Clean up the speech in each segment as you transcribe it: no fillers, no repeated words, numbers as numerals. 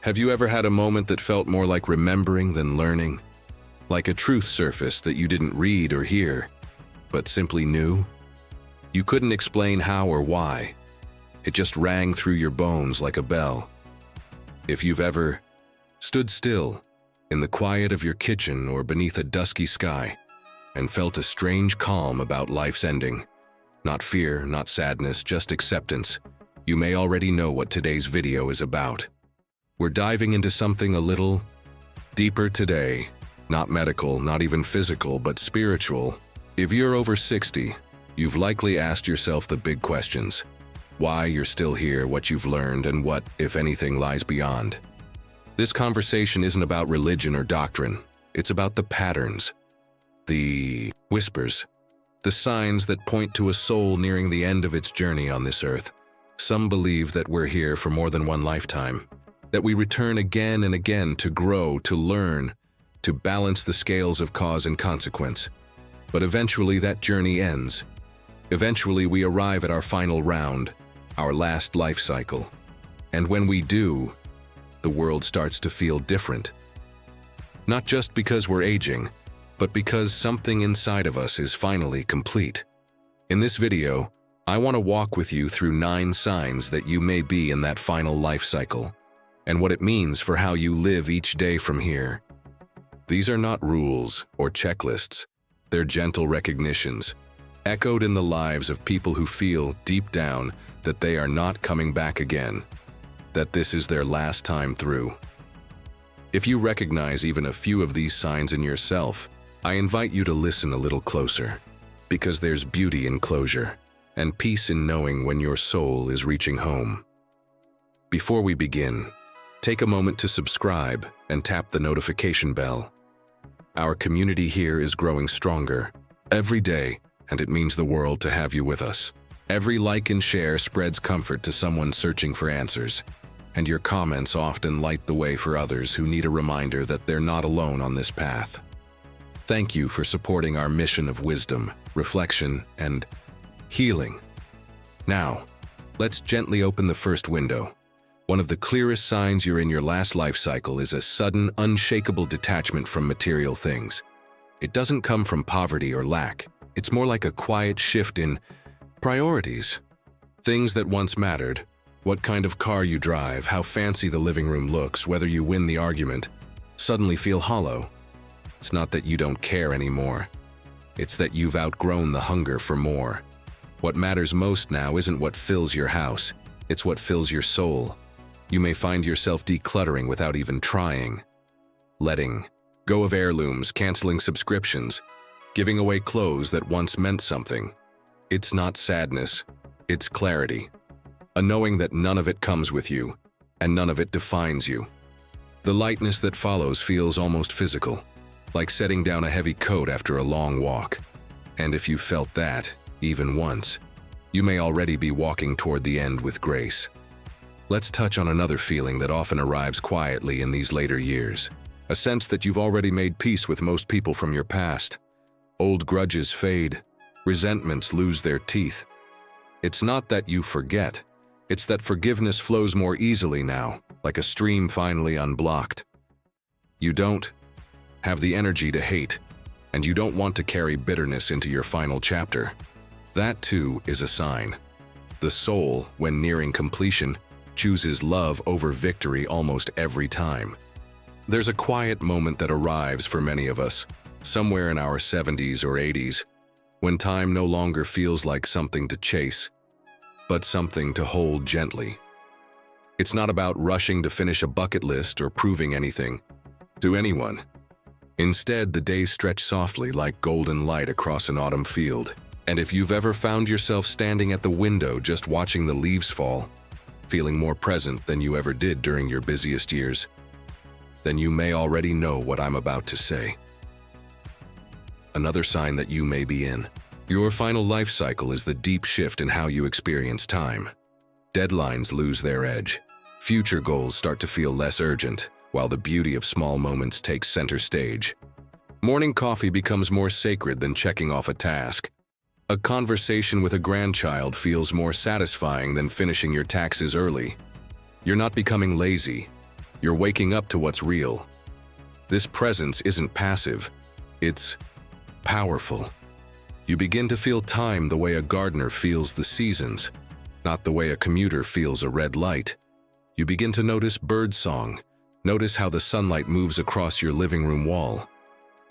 Have you ever had a moment that felt more like remembering than learning? Like a truth surface that you didn't read or hear, but simply knew? You couldn't explain how or why. It just rang through your bones like a bell. If you've ever stood still in the quiet of your kitchen or beneath a dusky sky and felt a strange calm about life's ending, not fear, not sadness, just acceptance, you may already know what today's video is about. We're diving into something a little deeper today, not medical, not even physical, but spiritual. If you're over 60, you've likely asked yourself the big questions: why you're still here, what you've learned, and what, if anything, lies beyond. This conversation isn't about religion or doctrine. It's about the patterns, the whispers, the signs that point to a soul nearing the end of its journey on this earth. Some believe that we're here for more than one lifetime, that we return again and again to grow, to learn, to balance the scales of cause and consequence. But eventually that journey ends. Eventually we arrive at our final round, our last life cycle. And when we do, the world starts to feel different. Not just because we're aging, but because something inside of us is finally complete. In this video, I want to walk with you through 9 signs that you may be in that final life cycle, and what it means for how you live each day from here. These are not rules or checklists. They're gentle recognitions, echoed in the lives of people who feel deep down that they are not coming back again, that this is their last time through. If you recognize even a few of these signs in yourself, I invite you to listen a little closer, because there's beauty in closure and peace in knowing when your soul is reaching home. Before we begin, take a moment to subscribe and tap the notification bell. Our community here is growing stronger every day, and it means the world to have you with us. Every like and share spreads comfort to someone searching for answers, and your comments often light the way for others who need a reminder that they're not alone on this path. Thank you for supporting our mission of wisdom, reflection, and healing. Now, let's gently open the first window. One of the clearest signs you're in your last life cycle is a sudden, unshakable detachment from material things. It doesn't come from poverty or lack. It's more like a quiet shift in priorities. Things that once mattered, what kind of car you drive, how fancy the living room looks, whether you win the argument, suddenly feel hollow. It's not that you don't care anymore. It's that you've outgrown the hunger for more. What matters most now isn't what fills your house, it's what fills your soul. You may find yourself decluttering without even trying. Letting go of heirlooms, canceling subscriptions, giving away clothes that once meant something. It's not sadness, it's clarity. A knowing that none of it comes with you, and none of it defines you. The lightness that follows feels almost physical, like setting down a heavy coat after a long walk. And if you felt that, even once, you may already be walking toward the end with grace. Let's touch on another feeling that often arrives quietly in these later years. A sense that you've already made peace with most people from your past. Old grudges fade, resentments lose their teeth. It's not that you forget, it's that forgiveness flows more easily now, like a stream finally unblocked. You don't have the energy to hate, and you don't want to carry bitterness into your final chapter. That too is a sign. The soul, when nearing completion, chooses love over victory almost every time. There's a quiet moment that arrives for many of us, somewhere in our 70s or 80s, when time no longer feels like something to chase, but something to hold gently. It's not about rushing to finish a bucket list or proving anything to anyone. Instead, the days stretch softly like golden light across an autumn field. And if you've ever found yourself standing at the window just watching the leaves fall, feeling more present than you ever did during your busiest years, then you may already know what I'm about to say. Another sign that you may be in your final life cycle is the deep shift in how you experience time. Deadlines lose their edge. Future goals start to feel less urgent, while the beauty of small moments takes center stage. Morning coffee becomes more sacred than checking off a task. A conversation with a grandchild feels more satisfying than finishing your taxes early. You're not becoming lazy. You're waking up to what's real. This presence isn't passive, it's powerful. You begin to feel time the way a gardener feels the seasons, not the way a commuter feels a red light. You begin to notice birdsong, notice how the sunlight moves across your living room wall.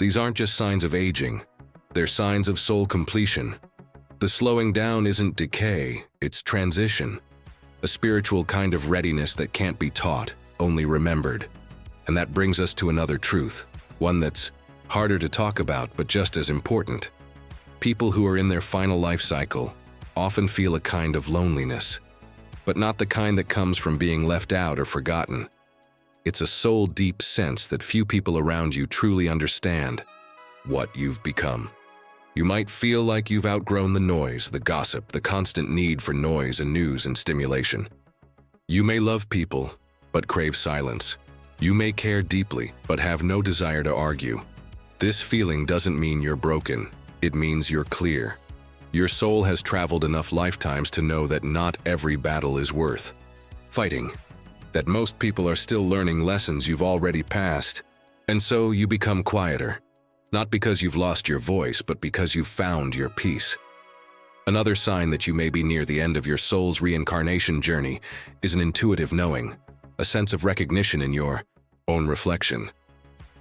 These aren't just signs of aging, they're signs of soul completion. The slowing down isn't decay, it's transition. A spiritual kind of readiness that can't be taught, only remembered. And that brings us to another truth, one that's harder to talk about but just as important. People who are in their final life cycle often feel a kind of loneliness, but not the kind that comes from being left out or forgotten. It's a soul-deep sense that few people around you truly understand what you've become. You might feel like you've outgrown the noise, the gossip, the constant need for noise and news and stimulation. You may love people, but crave silence. You may care deeply, but have no desire to argue. This feeling doesn't mean you're broken. It means you're clear. Your soul has traveled enough lifetimes to know that not every battle is worth fighting, that most people are still learning lessons you've already passed, and so you become quieter, not because you've lost your voice, but because you've found your peace. Another sign that you may be near the end of your soul's reincarnation journey is an intuitive knowing, a sense of recognition in your own reflection.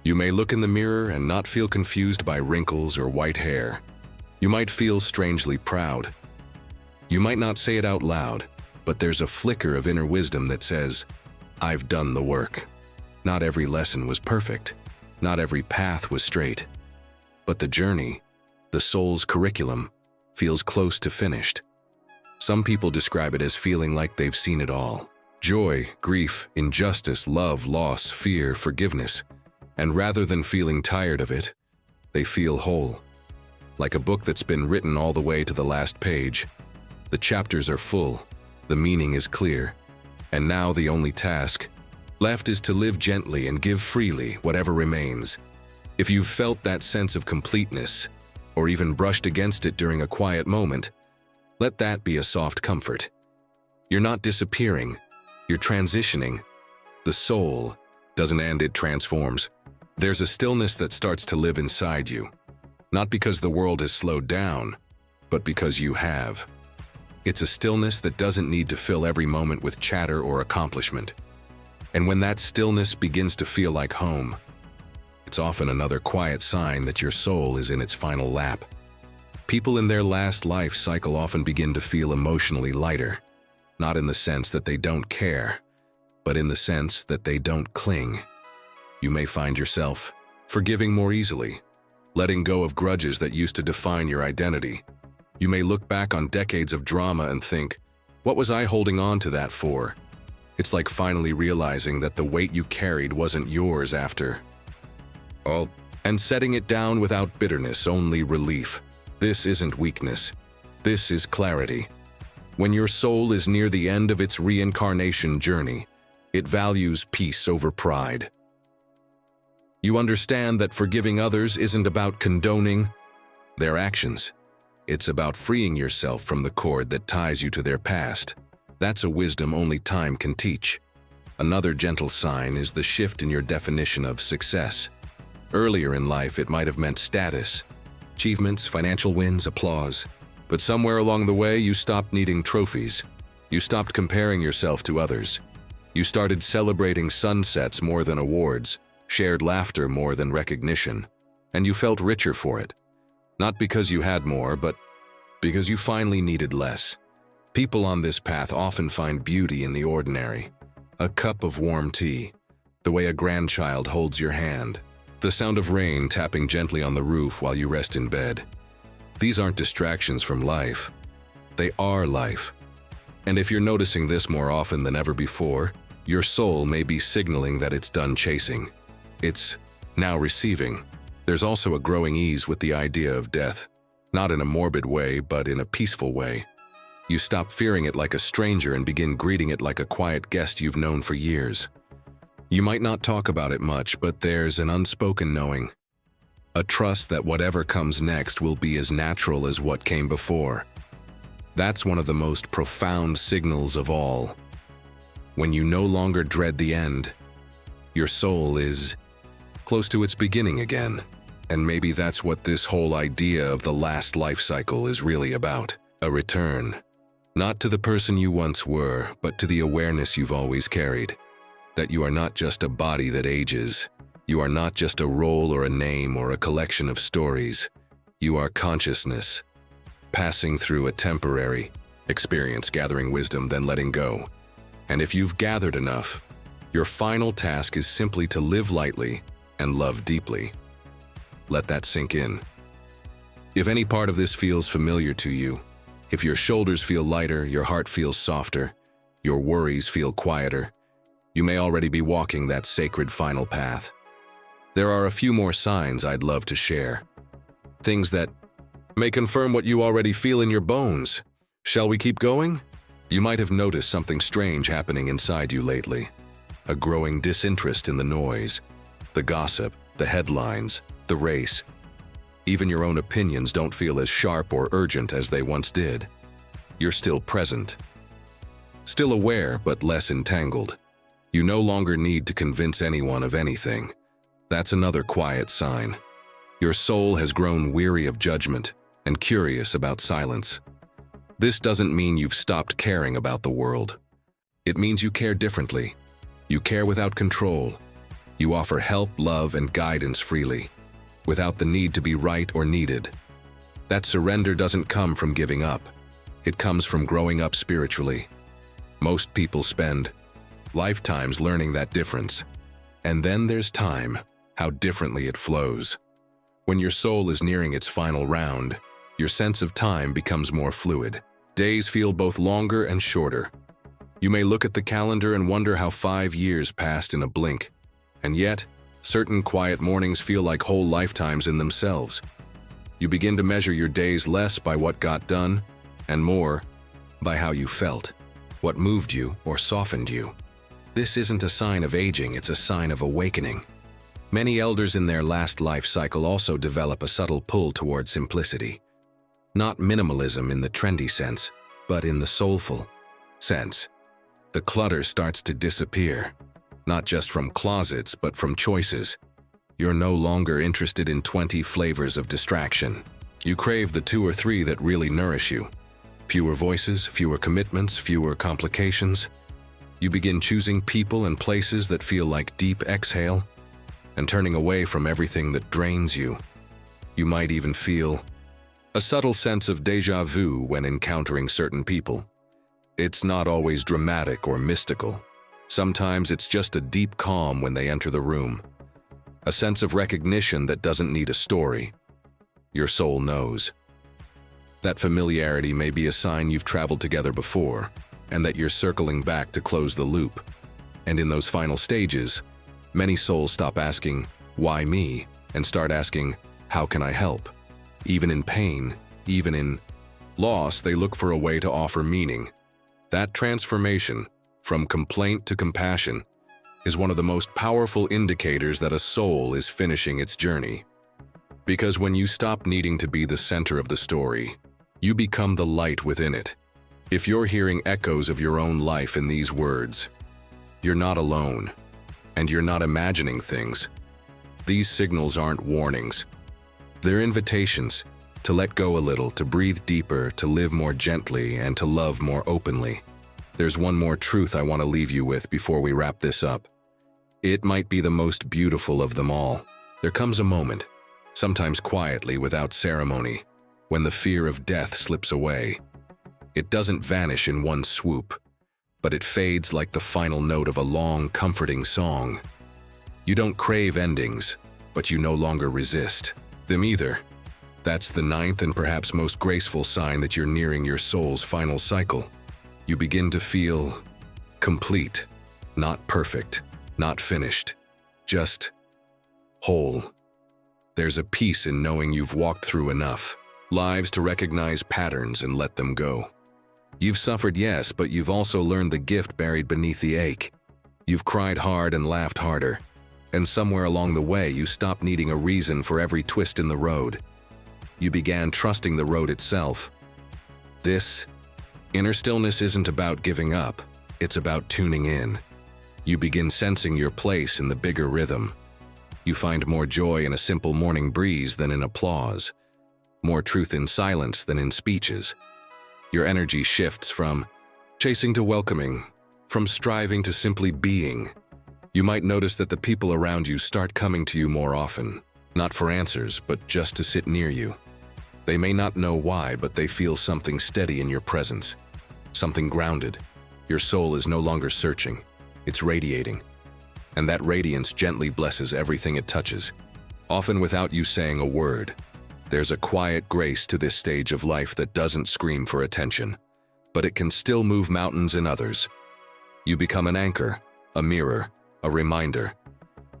You may look in the mirror and not feel confused by wrinkles or white hair. You might feel strangely proud. You might not say it out loud, but there's a flicker of inner wisdom that says, "I've done the work." Not every lesson was perfect. Not every path was straight. But the journey, the soul's curriculum, feels close to finished. Some people describe it as feeling like they've seen it all. Joy, grief, injustice, love, loss, fear, forgiveness. And rather than feeling tired of it, they feel whole. Like a book that's been written all the way to the last page. The chapters are full, the meaning is clear, and now the only task left is to live gently and give freely whatever remains. If you've felt that sense of completeness, or even brushed against it during a quiet moment, let that be a soft comfort. You're not disappearing, you're transitioning. The soul doesn't end, it transforms. There's a stillness that starts to live inside you, not because the world has slowed down, but because you have. It's a stillness that doesn't need to fill every moment with chatter or accomplishment. And when that stillness begins to feel like home, it's often another quiet sign that your soul is in its final lap. People in their last life cycle often begin to feel emotionally lighter, not in the sense that they don't care, but in the sense that they don't cling. You may find yourself forgiving more easily, letting go of grudges that used to define your identity. You may look back on decades of drama and think, what was I holding on to that for? It's like finally realizing that the weight you carried wasn't yours after all, and setting it down without bitterness, only relief. This isn't weakness. This is clarity. When your soul is near the end of its reincarnation journey, it values peace over pride. You understand that forgiving others isn't about condoning their actions. It's about freeing yourself from the cord that ties you to their past. That's a wisdom only time can teach. Another gentle sign is the shift in your definition of success. Earlier in life, it might have meant status, achievements, financial wins, applause. But somewhere along the way, you stopped needing trophies. You stopped comparing yourself to others. You started celebrating sunsets more than awards, shared laughter more than recognition, and you felt richer for it. Not because you had more, but because you finally needed less. People on this path often find beauty in the ordinary. A cup of warm tea, the way a grandchild holds your hand, the sound of rain tapping gently on the roof while you rest in bed. These aren't distractions from life. They are life. And if you're noticing this more often than ever before, your soul may be signaling that it's done chasing. It's now receiving. There's also a growing ease with the idea of death, not in a morbid way, but in a peaceful way. You stop fearing it like a stranger and begin greeting it like a quiet guest you've known for years. You might not talk about it much, but there's an unspoken knowing, a trust that whatever comes next will be as natural as what came before. That's one of the most profound signals of all. When you no longer dread the end, Your soul is close to its beginning again. And maybe that's what this whole idea of the last life cycle is really about. A return. Not to the person you once were, but to the awareness you've always carried. That you are not just a body that ages. You are not just a role or a name or a collection of stories. You are consciousness, passing through a temporary experience, gathering wisdom, then letting go. And if you've gathered enough, your final task is simply to live lightly and love deeply. Let that sink in. If any part of this feels familiar to you, if your shoulders feel lighter, your heart feels softer, your worries feel quieter, you may already be walking that sacred final path. There are a few more signs I'd love to share. Things that may confirm what you already feel in your bones. Shall we keep going? You might have noticed something strange happening inside you lately. A growing disinterest in the noise, the gossip, the headlines, the race. Even your own opinions don't feel as sharp or urgent as they once did. You're still present. Still aware, but less entangled. You no longer need to convince anyone of anything. That's another quiet sign. Your soul has grown weary of judgment and curious about silence. This doesn't mean you've stopped caring about the world. It means you care differently. You care without control. You offer help, love, and guidance freely, without the need to be right or needed. That surrender doesn't come from giving up. It comes from growing up spiritually. Most people spend lifetimes learning that difference. And then there's time, how differently it flows. When your soul is nearing its final round, your sense of time becomes more fluid. Days feel both longer and shorter. You may look at the calendar and wonder how 5 years passed in a blink. And yet, certain quiet mornings feel like whole lifetimes in themselves. You begin to measure your days less by what got done, and more by how you felt, what moved you or softened you. This isn't a sign of aging, it's a sign of awakening. Many elders in their last life cycle also develop a subtle pull toward simplicity. Not minimalism in the trendy sense, but in the soulful sense. The clutter starts to disappear, not just from closets, but from choices. You're no longer interested in 20 flavors of distraction. You crave the 2 or 3 that really nourish you. Fewer voices, fewer commitments, fewer complications. You begin choosing people and places that feel like deep exhale, and turning away from everything that drains you. You might even feel a subtle sense of déjà vu when encountering certain people. It's not always dramatic or mystical. Sometimes it's just a deep calm when they enter the room. A sense of recognition that doesn't need a story. Your soul knows. That familiarity may be a sign you've traveled together before, and that you're circling back to close the loop. And in those final stages, many souls stop asking, "Why me?" and start asking, "How can I help?" Even in pain, even in loss, they look for a way to offer meaning. That transformation, from complaint to compassion, is one of the most powerful indicators that a soul is finishing its journey. Because when you stop needing to be the center of the story, you become the light within it. If you're hearing echoes of your own life in these words, you're not alone, and you're not imagining things. These signals aren't warnings. They're invitations to let go a little, to breathe deeper, to live more gently, and to love more openly. There's one more truth I want to leave you with before we wrap this up. It might be the most beautiful of them all. There comes a moment, sometimes quietly, without ceremony, when the fear of death slips away. It doesn't vanish in one swoop, but it fades like the final note of a long, comforting song. You don't crave endings, but you no longer resist them either. That's the 9th and perhaps most graceful sign that you're nearing your soul's final cycle. You begin to feel complete, not perfect, not finished, just whole. There's a peace in knowing you've walked through enough lives to recognize patterns and let them go. You've suffered, yes, but you've also learned the gift buried beneath the ache. You've cried hard and laughed harder, and somewhere along the way you stopped needing a reason for every twist in the road. You began trusting the road itself. This inner stillness isn't about giving up, it's about tuning in. You begin sensing your place in the bigger rhythm. You find more joy in a simple morning breeze than in applause, more truth in silence than in speeches. Your energy shifts from chasing to welcoming, from striving to simply being. You might notice that the people around you start coming to you more often, not for answers, but just to sit near you. They may not know why, but they feel something steady in your presence, something grounded. Your soul is no longer searching, it's radiating. And that radiance gently blesses everything it touches, often without you saying a word. There's a quiet grace to this stage of life that doesn't scream for attention, but it can still move mountains in others. You become an anchor, a mirror, a reminder.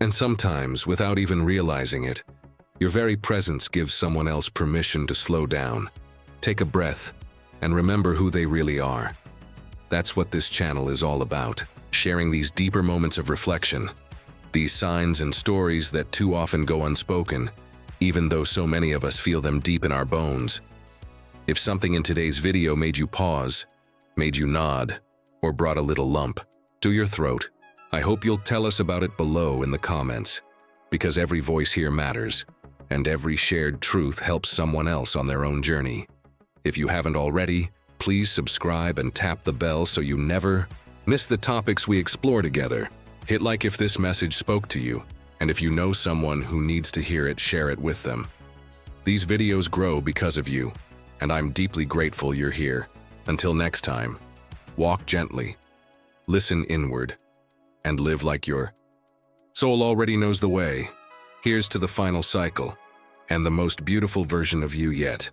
And sometimes, without even realizing it, your very presence gives someone else permission to slow down, take a breath, and remember who they really are. That's what this channel is all about. Sharing these deeper moments of reflection, these signs and stories that too often go unspoken, even though so many of us feel them deep in our bones. If something in today's video made you pause, made you nod, or brought a little lump to your throat, I hope you'll tell us about it below in the comments, because every voice here matters, and every shared truth helps someone else on their own journey. If you haven't already, please subscribe and tap the bell so you never miss the topics we explore together. Hit like if this message spoke to you, and if you know someone who needs to hear it, share it with them. These videos grow because of you, and I'm deeply grateful you're here. Until next time, walk gently, listen inward, and live like your soul already knows the way. Here's to the final cycle, and the most beautiful version of you yet.